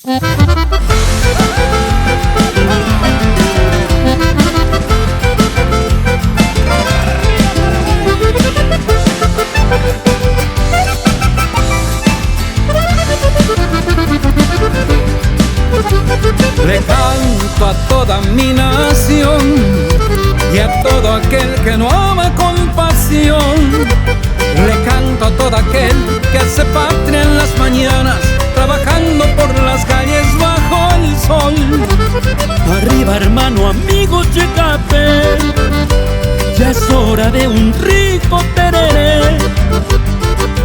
Le canto a toda mi nación y a todo aquel que no ama con pasión. Le canto a todo aquel que hace patria en las mañanas, trabajando por las calles bajo el sol. Arriba, hermano, amigo Checapel, ya es hora de un rico tereré.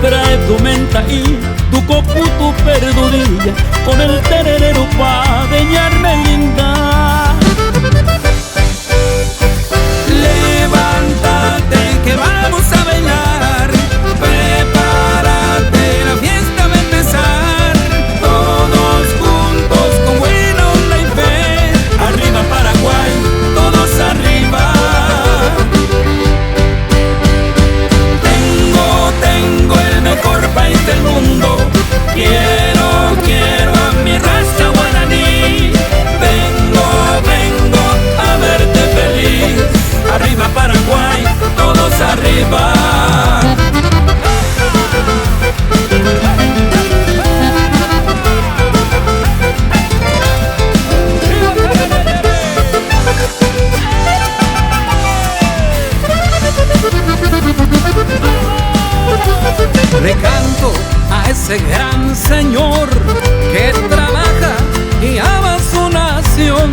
Trae tu menta y tu copu, tu perdudilla, con el tererero pa' deñarme linda. Levántate que vamos a bailar, prepárate, la fiesta va a empezar. Todos juntos con buena onda y fe, arriba Paraguay, todos arriba. Tengo el mejor país del mundo, quiero a mi raza guaraní. Vengo a verte feliz, arriba Paraguay, todos arriba. Le canto a ese gran señor que trabaja y ama su nación.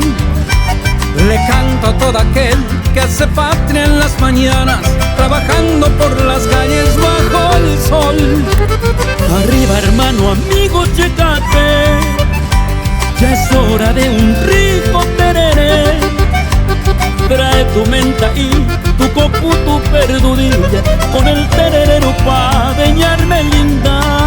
Le canto a todo aquel que hace patria en las mañanas, trabajando por las calles bajo el sol. Arriba, hermano, amigo Checapel, ya es hora de un rico tereré. Trae tu menta y tu copu, tu perdudilla, con el tererero pa' deñarme linda.